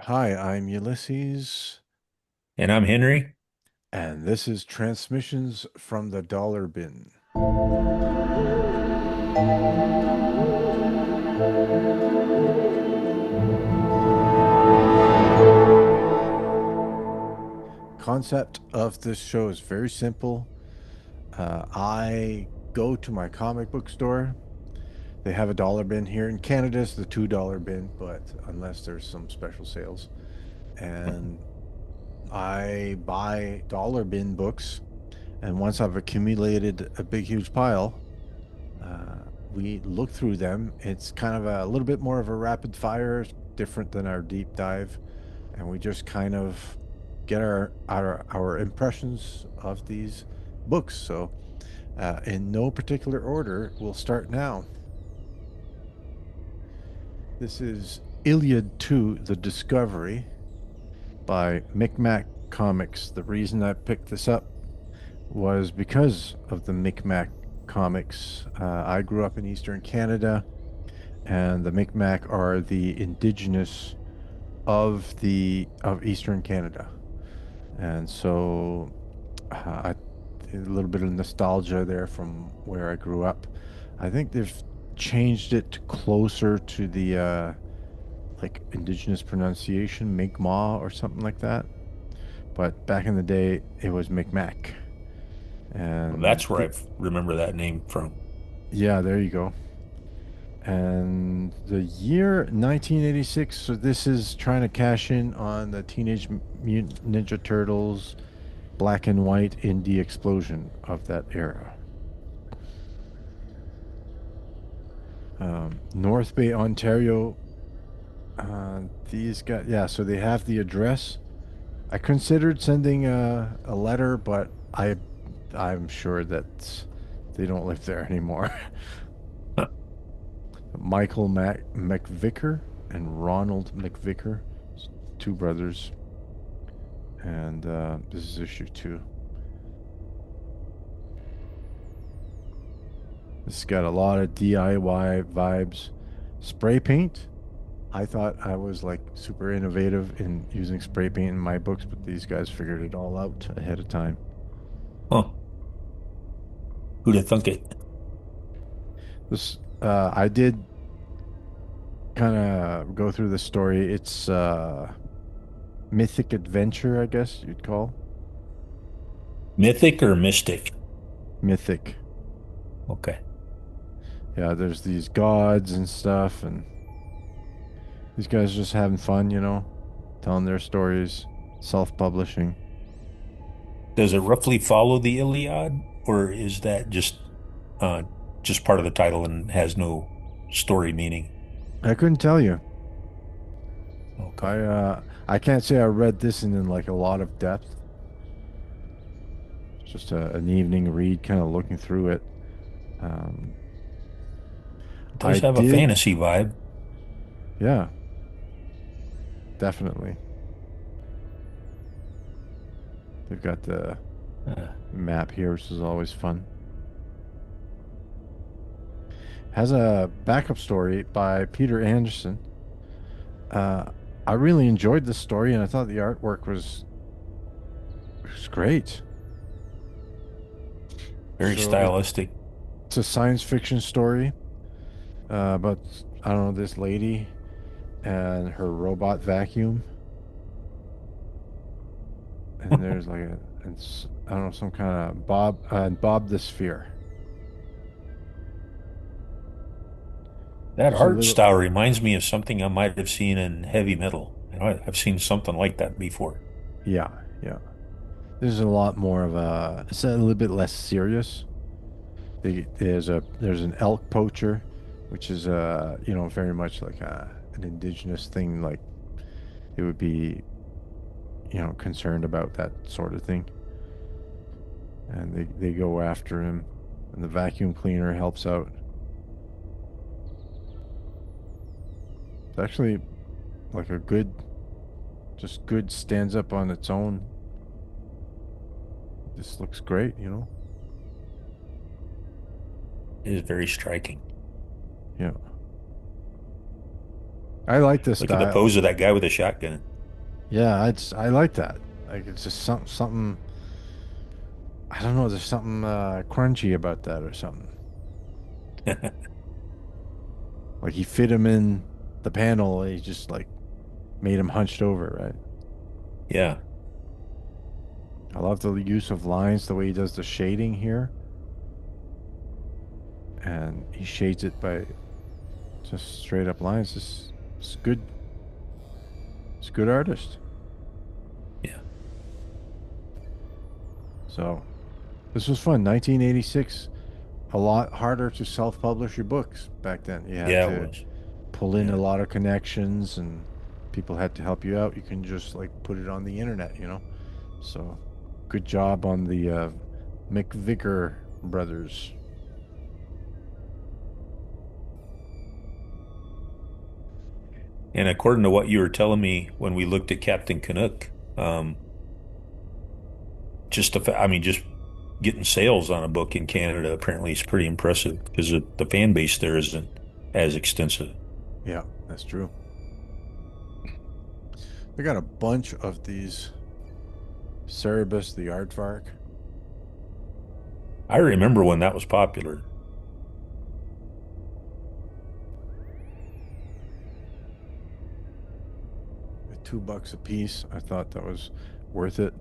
Hi, I'm Ulysses, And I'm Henry. and this is Transmissions from the Dollar Bin. Concept of this show is very simple. I go to my comic book store. They have a dollar bin here in Canada. It's the $2 bin, but unless there's some special sales, and I buy dollar bin books. And once I've accumulated a big, huge pile, we look through them. It's kind of a little bit more of a rapid fire, different than our deep dive, and we just kind of get our impressions of these books. So, in no particular order, we'll start now. This is Iliad 2: The Discovery by Micmac Comics. The reason I picked this up was because of the Micmac comics. I grew up in Eastern Canada, and the Micmac are the indigenous of Eastern Canada, and so a little bit of nostalgia there from where I grew up. I think they've changed it closer to the like indigenous pronunciation, Mi'kmaq or something like that. But back in the day, it was Micmac, Well, and that's where I remember that name from. yeah, there you go. And the year 1986, so this is trying to cash in on the Teenage Mutant Ninja Turtles black and white indie explosion of that era. North Bay, Ontario. These guys, yeah, so they have the address. I considered sending a letter, but I'm sure that they don't live there anymore. Michael McVicker and Ronald McVicker, two brothers, and this is issue 2. This has got a lot of DIY vibes. Spray paint. I thought I was like super innovative in using spray paint in my books, but these guys figured it all out ahead of time. Huh. Who'd have thunk it? This I did kind of go through the story. It's mythic adventure, I guess you'd call. Mythic or mystic? Mythic. Okay. Yeah, there's these gods and stuff, and these guys just having fun, telling their stories, self-publishing. Does it roughly follow the Iliad, or is that uh just part of the title and has no story meaning? I couldn't tell you. Okay. I can't say I read this in like a lot of depth. It's just an evening read, kind of looking through it. Um, It I does have a did, fantasy vibe. yeah, definitely. They've got the Uh, map here, which is always fun. Has a backup story by Peter Anderson. Uh, I really enjoyed this story, and I thought the artwork was great. very So stylistic. it's a science fiction story about, I don't know, this lady and her robot vacuum, and there's like I don't know, some kind of Bob the Sphere. That Just a art little, style reminds me of something I might have seen in heavy metal. I've seen something like that before. yeah, yeah. There's a lot more of it's a little bit less serious. There's an elk poacher, which is very much like an indigenous thing. Like it would be concerned about that sort of thing, and they go after him, and the vacuum cleaner helps out. It's actually like a good, just good stands up on its own. This looks great. It is very striking. Yeah. I like this Look at the style. pose of that guy with a shotgun. Yeah, I like that. Like it's just something. I don't know. There's something crunchy about that or something. Like he fit him in the panel. He just like made him hunched over, right? Yeah. I love the use of lines, the way he does the shading here, and he shades it by just straight up lines. It's good. It's a good artist. Yeah. So this was fun. 1986. A lot harder to self-publish your books back then. You had Yeah, it to was. pull in a Yeah. lot of connections, and people had to help you out. You can just like put it on the internet, you know. So good job on the McVicker brothers. And according to what you were telling me when we looked at Captain Canuck, I mean, just getting sales on a book in Canada apparently is pretty impressive because the fan base there isn't as extensive. Yeah, that's true. They got a bunch of these Cerebus the aardvark. I remember when that was popular. At $2 a piece. I thought that was worth it.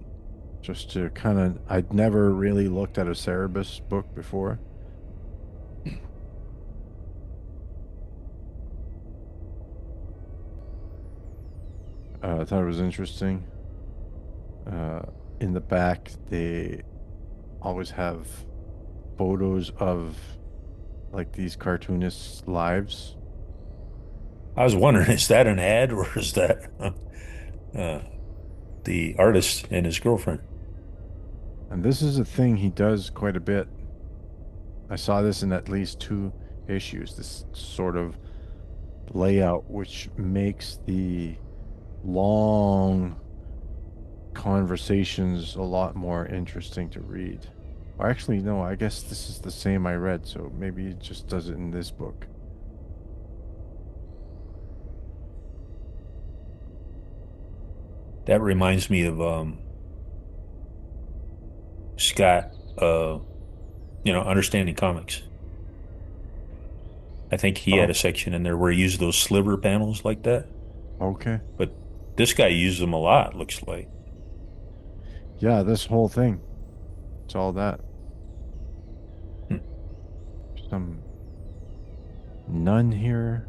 Just to kind of, I'd never really looked at a Cerebus book before. I thought it was interesting. Uh, in the back, they always have photos of like these cartoonists' lives. I was wondering, is that an ad or is that uh, the artist and his girlfriend? And this is a thing he does quite a bit. I saw this in at least two issues, this sort of layout, which makes the long conversations a lot more interesting to read. Or actually, no, I guess this is the same I read, so maybe it just does it in this book. That reminds me of Scott, Understanding Comics. I think he had Oh, a section in there where he used those sliver panels like that. okay. But this guy used them a lot, looks like. Yeah, this whole thing. It's all that. Hmm. Some nun here.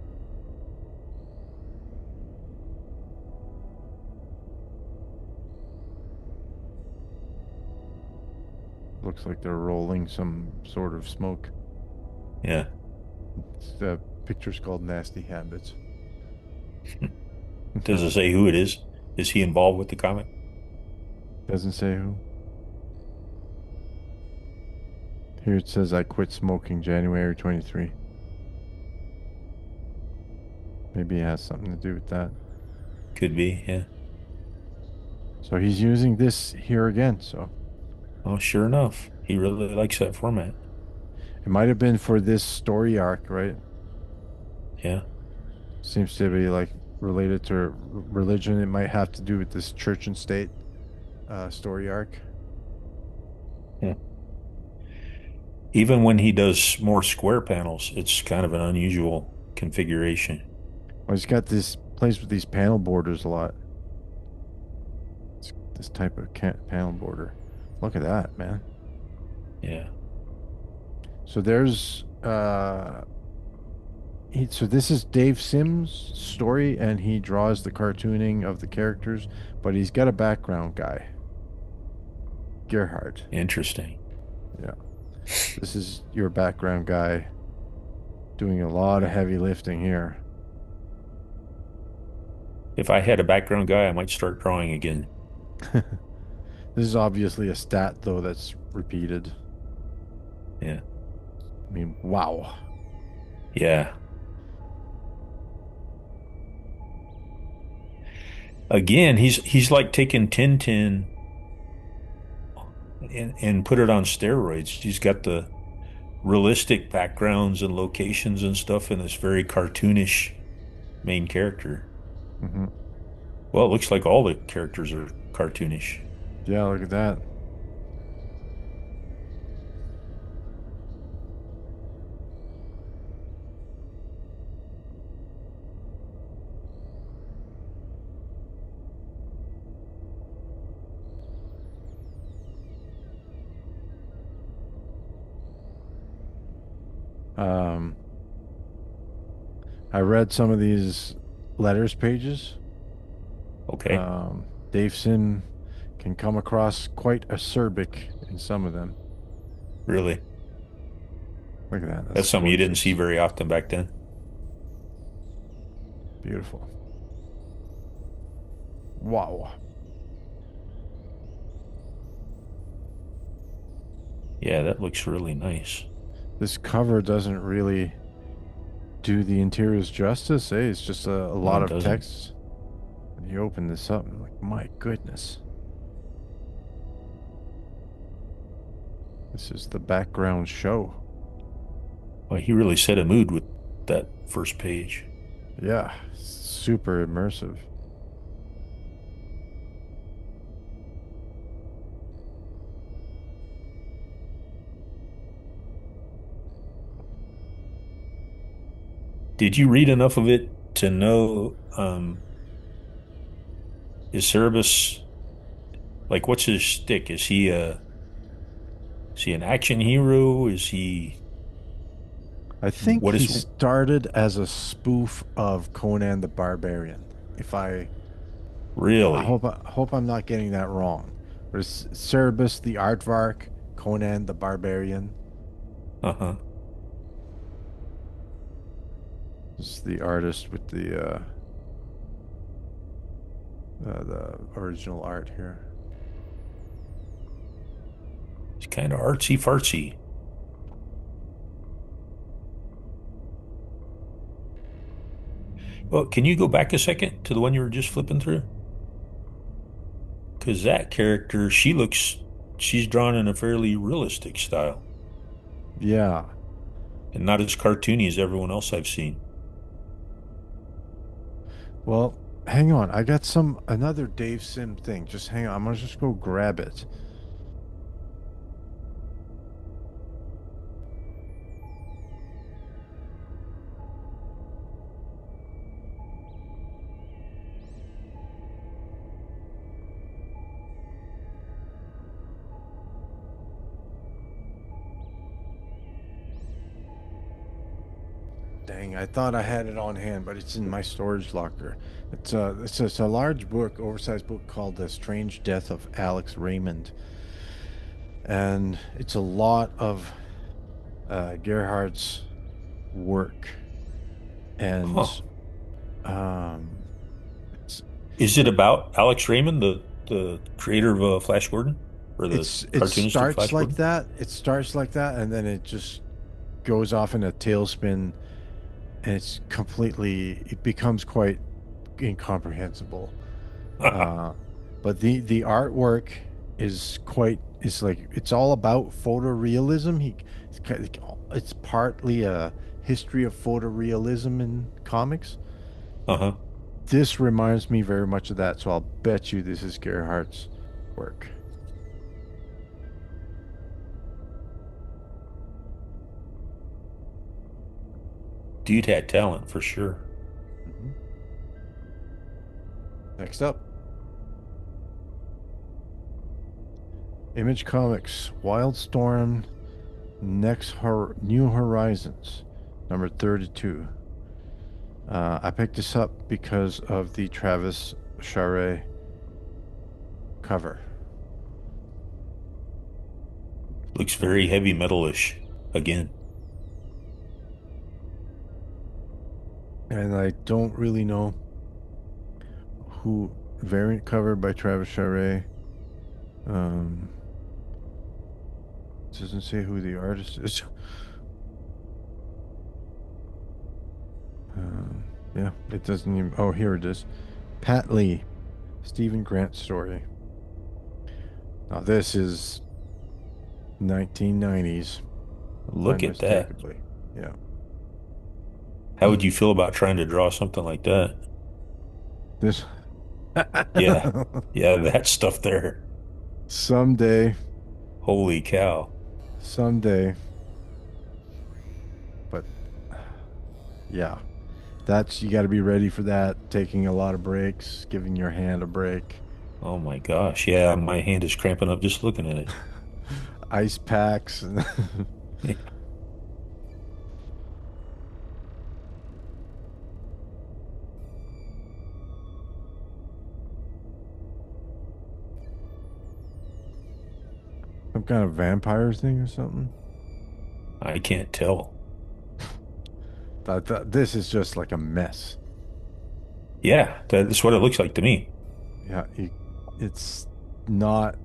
Looks like they're rolling some sort of smoke. Yeah. The picture's called Nasty Habits. Does it say who it is? Is he involved with the comic? Doesn't say who. Here it says I quit smoking January 23. Maybe it has something to do with that. Could be, yeah. So he's using this here again. So Well, sure enough, he really likes that format. it might have been for this story arc, right? Yeah. Seems to be like related to religion. It might have to do with this church and state story arc. Yeah. Even when he does more square panels, it's kind of an unusual configuration. Well, he's got this plays with these panel borders a lot. It's this type of panel border. Look at that, man. Yeah. So there's so this is Dave Sims' story, and he draws the cartooning of the characters, but he's got a background guy, Gerhard. Interesting. Yeah, this is your background guy doing a lot of heavy lifting here. If I had a background guy, I might start drawing again. This is obviously a stat though that's repeated. Yeah. I mean, wow. Yeah. Again, he's like taking Tintin and put it on steroids. He's got the realistic backgrounds and locations and stuff in this very cartoonish main character. Hmm. Well, it looks like all the characters are cartoonish. Yeah, look at that. Um, I read some of these letters pages. Okay, Um, Dave Sim can come across quite acerbic in some of them. really? Look at that. That's That's something you didn't see gorgeous. very often back then. Beautiful. Wow. Yeah, that looks really nice. This cover doesn't really do the interiors justice. Eh? It's just a No, lot it of doesn't. text. And you open this up and I'm like, my goodness. This is the background show. Well, he really set a mood with that first page. Yeah, super immersive. Did you read enough of it to know, is Cerebus like what's his stick? Is he an action hero? Is he I think what he is started as a spoof of Conan the Barbarian. If I really? hope I'm not getting that wrong. There's Cerebus the Aardvark, Conan the Barbarian. Uh-huh. This is the artist with the original art here. It's kind of artsy fartsy. Well, can you go back a second to the one you were just flipping through? Because that character, she's drawn in a fairly realistic style Yeah. and not as cartoony as everyone else I've seen. Well, hang on. I got another Dave Sim thing. Just hang on. I'm gonna just go grab it. Dang, I thought I had it on hand, but it's in my storage locker. It's a large book, oversized book called The Strange Death of Alex Raymond. And it's a lot of Gerhardt's work. And Huh. um it's Is it about Alex Raymond, the creator of Flash Gordon, or the it cartoonist of starts Flash like Gordon? that. It starts like that and then it just goes off in a tailspin and it becomes quite incomprehensible. Uh, but the artwork is like it's all about photorealism. It's partly a history of photorealism in comics. Uh-huh. This reminds me very much of that, so I'll bet you this is Gerhardt's work. Dude had talent for sure. Mhm. Next up, Image Comics, Wildstorm, New Horizons, number 32. I picked this up because of the Travis Charest cover. Looks very heavy metalish again. And I don't really know who variant cover by Travis Charest. Um, doesn't say who the artist is. Yeah, it doesn't even. Oh, here it is. Pat Lee, Stephen Grant story. Now this is 1990s, Look at that. unmistakably. Yeah. How would you feel about trying to draw something like that? This Yeah. Yeah, that stuff there. someday, Holy cow. someday. But yeah, that's you got to be ready for that. Taking a lot of breaks, giving your hand a break, Oh my gosh. Yeah, my hand is cramping up just looking at it. ice packs. Some kind of vampire thing or something. I can't tell. This is just like a mess. Yeah, that's what it looks like to me. Yeah, it's not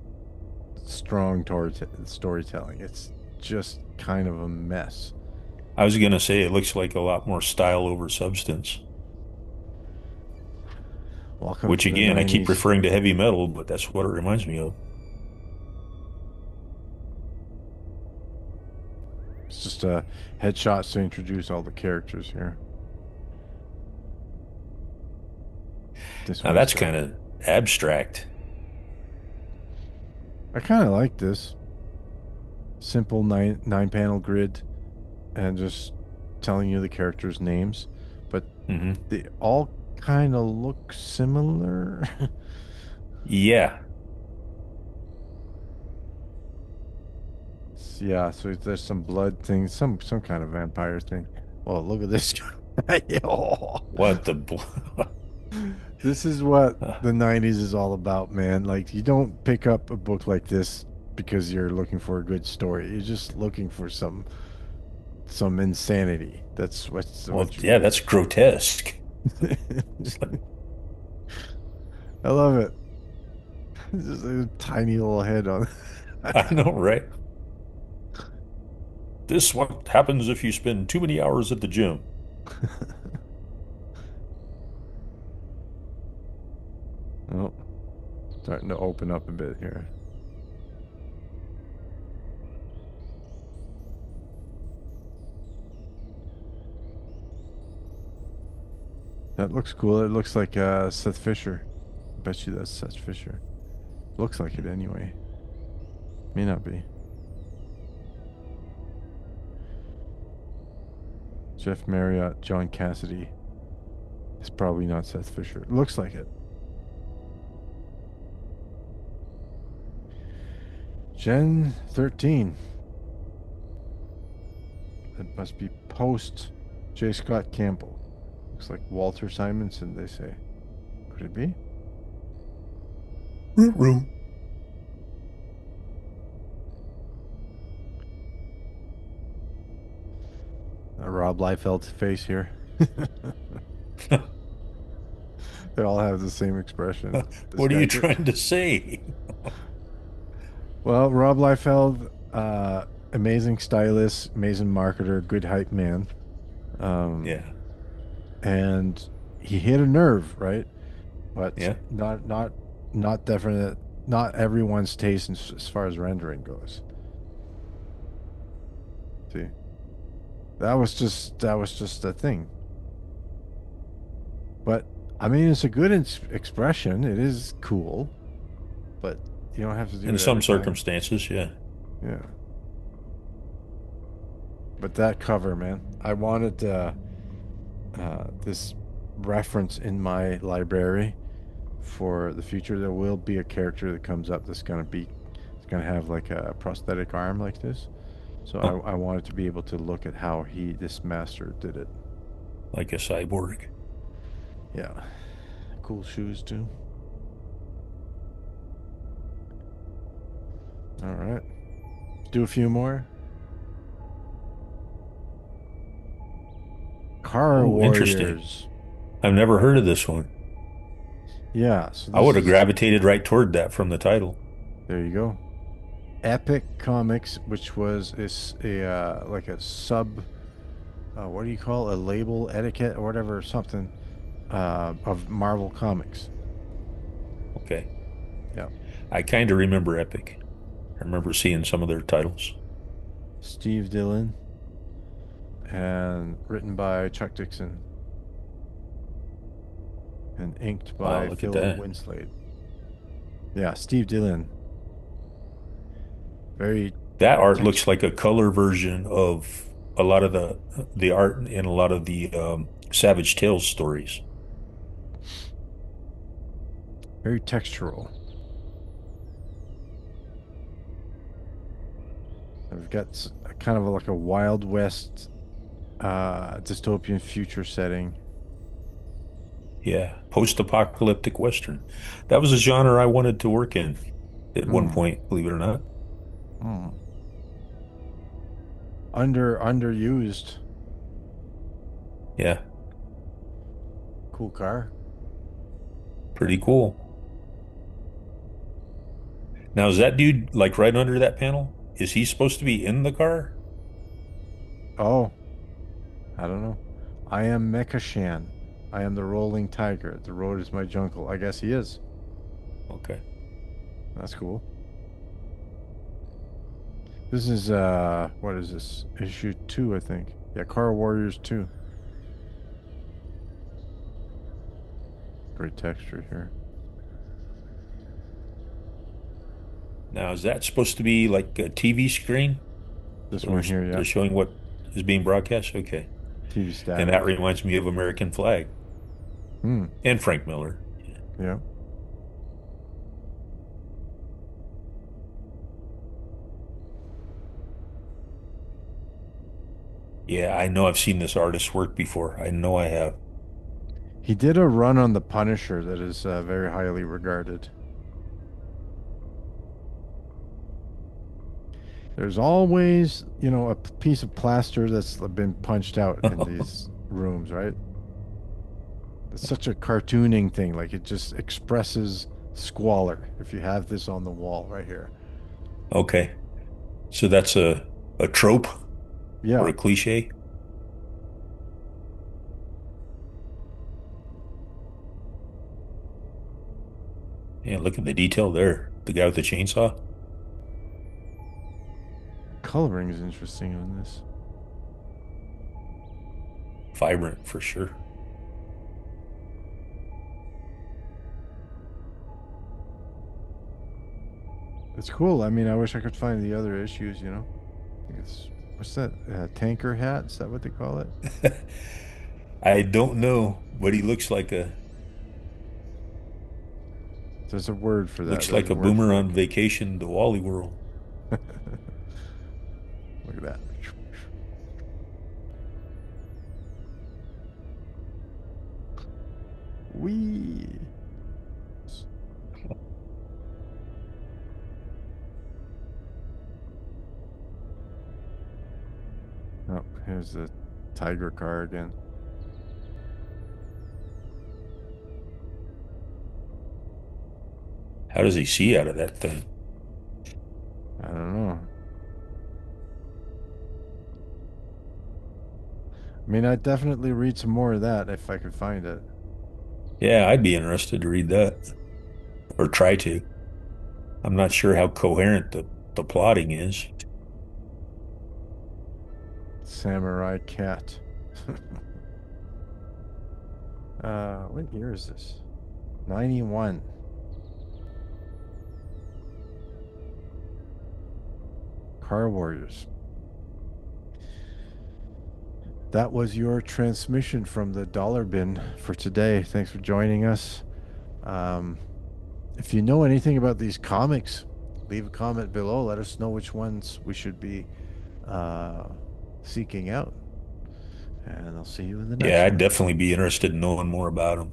strong towards storytelling. It's just kind of a mess. I was gonna say it looks like a lot more style over substance, Welcome which to the again, I keep 90s. referring to heavy metal, but that's what it reminds me of. It's just headshots to introduce all the characters here. This Now one's that's kind of abstract. I kind of like this simple nine panel grid and just telling you the characters' names, but Hmm. they all kind of look similar. Yeah. Yeah, so there's some blood thing, some kind of vampire thing. Well, look at this guy. Yo. What the bl This is what the 90s is all about, man. Like you don't pick up a book like this because you're looking for a good story. You're just looking for some insanity. That's Well, what you yeah, get. that's grotesque. It's like, I love it. Just a tiny little head on. I know, right? This what happens if you spend too many hours at the gym. Oh, starting to open up a bit here. That looks cool. It looks like Seth Fisher. I bet you that's Seth Fisher. Looks like it anyway. May not be. Jeff Marriott, John Cassidy. It's probably not Seth Fisher. Looks like it. Gen 13. That must be post J. Scott Campbell. Looks like Walter Simonson, they say. Could it be? Ruh-roh. A Rob Liefeld's face here. They all have the same expression. This What are guy you too. trying to say? Well, Rob Liefeld, amazing stylist, amazing marketer, good hype man. Um, Yeah, and he hit a nerve, right? But yeah. not definite. Not everyone's taste as far as rendering goes. See, that was just a thing. But I mean, it's a good expression. It is cool, but you don't have to do In it some every time. circumstances, yeah. Yeah. But that cover, man, I wanted this reference in my library for the future. There will be a character that comes up that's it's gonna have like a prosthetic arm like this. So Huh, I wanted to be able to look at how this master did it. like a cyborg. Yeah, cool shoes too. All right, do a few more. Car Oh, interesting. Warriors. I've never heard of this one. Yeah, so I this would have is gravitated right toward that from the title. there you go. Epic Comics, which was is a like a sub, what do you call a label etiquette or whatever, something of Marvel Comics. Okay. Yeah, I kind of remember Epic. I remember seeing some of their titles. Steve Dillon and written by Chuck Dixon and inked Wow, by look at Phil that. Winslade. Yeah, Steve Dillon. Very That art text, looks like a color version of a lot of the art in a lot of the Savage Tales stories. very textural. We've got kind of like a Wild West dystopian future setting. Yeah, post-apocalyptic Western. That was a genre I wanted to work in at one Hmm. point, believe it or not. Hmm. Underused. Yeah, Cool car. pretty cool. Now, is that dude like right under that panel? Is he supposed to be in the car? Oh, I don't know. I am Mekashan. I am the rolling tiger. The road is my jungle. I guess he is. Okay. That's cool. This is what is this? Issue 2, I think. Yeah, Car Warriors 2. Great texture here. Now, is that supposed to be like a TV screen? This So one here, yeah. they're showing what is being broadcast? Okay. TV And that static. reminds me of American Flag Hmm. and Frank Miller. Yeah. Yeah, I know I've seen this artist's work before. I know I have. He did a run on the Punisher that is very highly regarded. There's always, a piece of plaster that's been punched out in these rooms, right? It's such a cartooning thing. Like it just expresses squalor if you have this on the wall right here. Okay. So that's a trope or Yeah, a cliche. Yeah, look at the detail there. The guy with the chainsaw. coloring is interesting on this. Vibrant for sure. It's cool. I mean, I wish I could find the other issues. I think it's what's that? Tanker hat? Is that what they call it? I don't know, but he looks like a There's a word for that. looks There's like a a word boomer for it. on vacation to Wally World. Look at that. Wee. Oh, here's the tiger car again. How does he see out of that thing? I don't know. I mean, I'd definitely read some more of that if I could find it. Yeah, I'd be interested to read that or try to. I'm not sure how coherent the plotting is. Samurai Cat. What year is this? 91. Car Warriors. That was your transmission from the dollar bin for today. Thanks for joining us. Um, if you know anything about these comics, leave a comment below. Let us know which ones we should be uh, seeking out. And I'll see you in the Yeah, next I'd one. definitely be interested in knowing more about him.